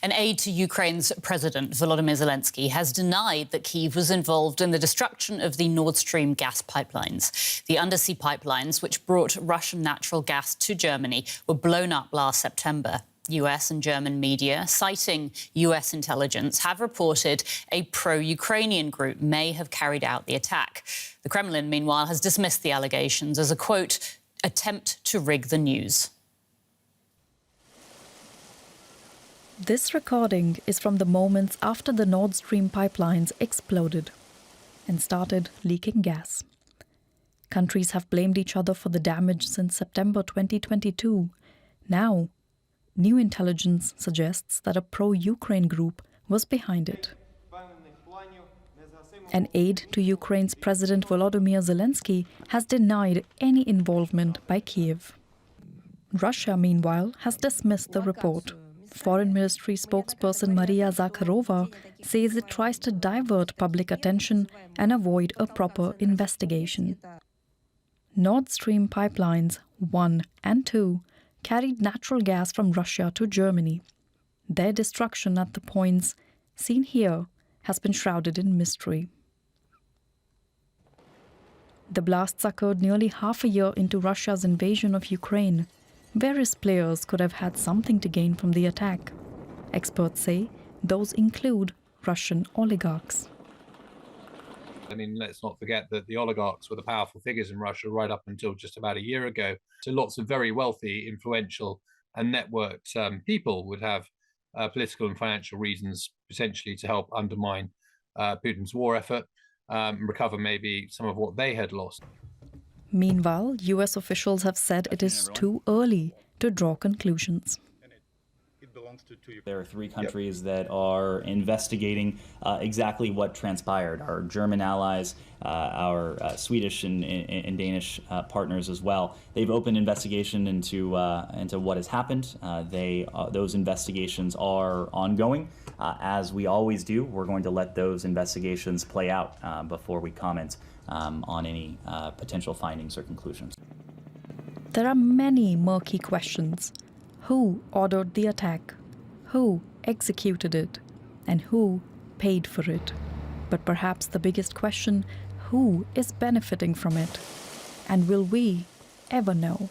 An aide to Ukraine's President Volodymyr Zelensky has denied that Kyiv was involved in the destruction of the Nord Stream gas pipelines. The undersea pipelines, which brought Russian natural gas to Germany, were blown up last September. US and German media, citing US intelligence, have reported a pro-Ukrainian group may have carried out the attack. The Kremlin, meanwhile, has dismissed the allegations as a, quote, attempt to rig the news. This recording is from the moments after the Nord Stream pipelines exploded and started leaking gas. Countries have blamed each other for the damage since September 2022. Now, new intelligence suggests that a pro-Ukraine group was behind it. An aide to Ukraine's President Volodymyr Zelensky has denied any involvement by Kyiv. Russia, meanwhile, has dismissed the report. Foreign Ministry spokesperson Maria Zakharova says it tries to divert public attention and avoid a proper investigation. Nord Stream pipelines 1 and 2 carried natural gas from Russia to Germany. Their destruction at the points seen here has been shrouded in mystery. The blasts occurred nearly half a year into Russia's invasion of Ukraine. Various players could have had something to gain from the attack. Experts say those include Russian oligarchs. I mean, let's not forget that the oligarchs were the powerful figures in Russia right up until just about a year ago. So lots of very wealthy, influential and networked people would have political and financial reasons potentially to help undermine Putin's war effort and recover maybe some of what they had lost. Meanwhile, US officials have said it is too early to draw conclusions. There are 3 countries that are investigating exactly what transpired. Our German allies, our Swedish and Danish partners as well. They've opened investigation into what has happened. Those investigations are ongoing. As we always do, we're going to let those investigations play out before we comment on any potential findings or conclusions. There are many murky questions. Who ordered the attack? Who executed it? And who paid for it? But perhaps the biggest question, who is benefiting from it? And will we ever know?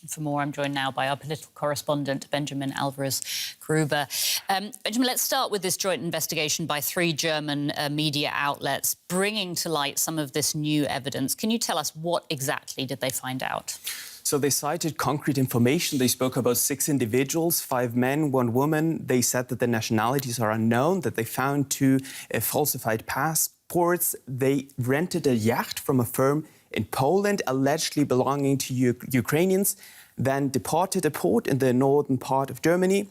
For more, I'm joined now by our political correspondent, Benjamin Alvarez-Gruber. Benjamin, let's start with this joint investigation by 3 German media outlets, bringing to light some of this new evidence. Can you tell us what exactly did they find out? So they cited concrete information. They spoke about 6 individuals, 5 men, 1 woman. They said that the nationalities are unknown, that they found 2 falsified passports. They rented a yacht from a firm in Poland, allegedly belonging to Ukrainians, then departed a port in the northern part of Germany,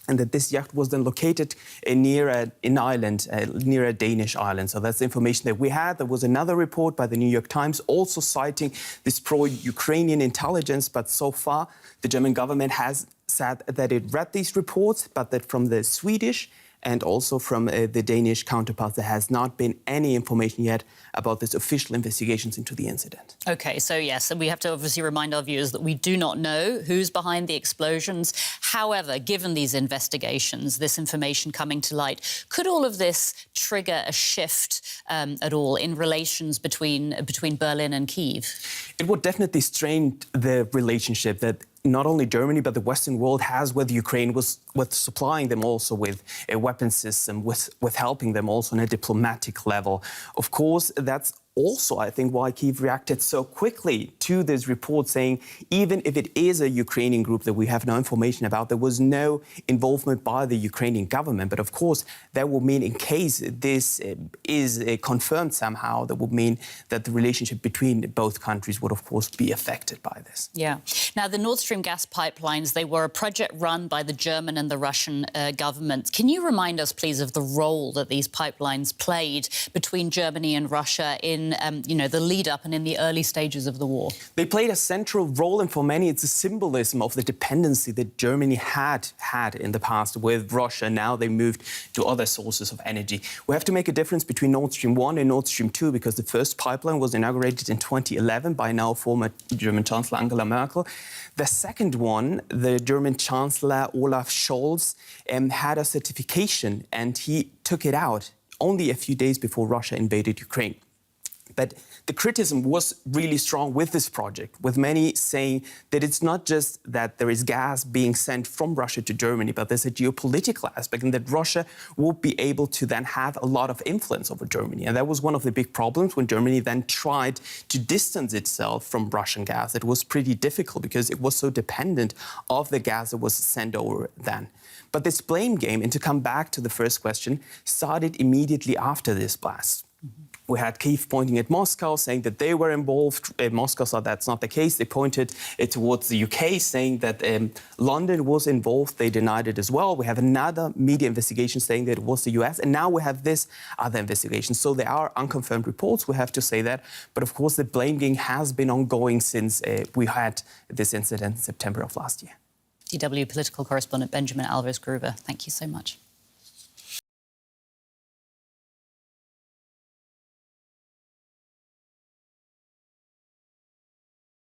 and that this yacht was then located near an island, near a Danish island. So that's the information that we had. There was another report by the New York Times also citing this pro-Ukrainian intelligence, but so far the German government has said that it read these reports, but that from the Swedish and also from the Danish counterparts, there has not been any information yet about this official investigations into the incident. OK, so yes, and we have to obviously remind our viewers that we do not know who's behind the explosions. However, given these investigations, this information coming to light, could all of this trigger a shift at all in relations between Berlin and Kyiv? It would definitely strain the relationship that not only Germany, but the Western world has with Ukraine, with supplying them also with a weapon system, with helping them also on a diplomatic level. Of course, that's also, I think, why Kyiv reacted so quickly to this report, saying even if it is a Ukrainian group that we have no information about, there was no involvement by the Ukrainian government. But of course, that would mean in case this is confirmed somehow, that would mean that the relationship between both countries would, of course, be affected by this. Yeah. Now, the Nord Stream gas pipelines, they were a project run by the German and the Russian governments. Can you remind us, please, of the role that these pipelines played between Germany and Russia in in, the lead up and in the early stages of the war? They played a central role, and for many, it's a symbolism of the dependency that Germany had in the past with Russia. Now they moved to other sources of energy. We have to make a difference between Nord Stream 1 and Nord Stream 2 because the first pipeline was inaugurated in 2011 by now former German Chancellor Angela Merkel. The second one, the German Chancellor Olaf Scholz, had a certification and he took it out only a few days before Russia invaded Ukraine. But the criticism was really strong with this project, with many saying that it's not just that there is gas being sent from Russia to Germany, but there's a geopolitical aspect and that Russia will be able to then have a lot of influence over Germany. And that was one of the big problems when Germany then tried to distance itself from Russian gas. It was pretty difficult because it was so dependent of the gas that was sent over then. But this blame game, and to come back to the first question, started immediately after this blast. We had Kyiv pointing at Moscow, saying that they were involved. Moscow said that's not the case. They pointed towards the UK, saying that London was involved. They denied it as well. We have another media investigation saying that it was the US. And now we have this other investigation. So there are unconfirmed reports, we have to say that. But of course, the blame game has been ongoing since we had this incident in September of last year. DW political correspondent Benjamin Alves-Gruber, thank you so much.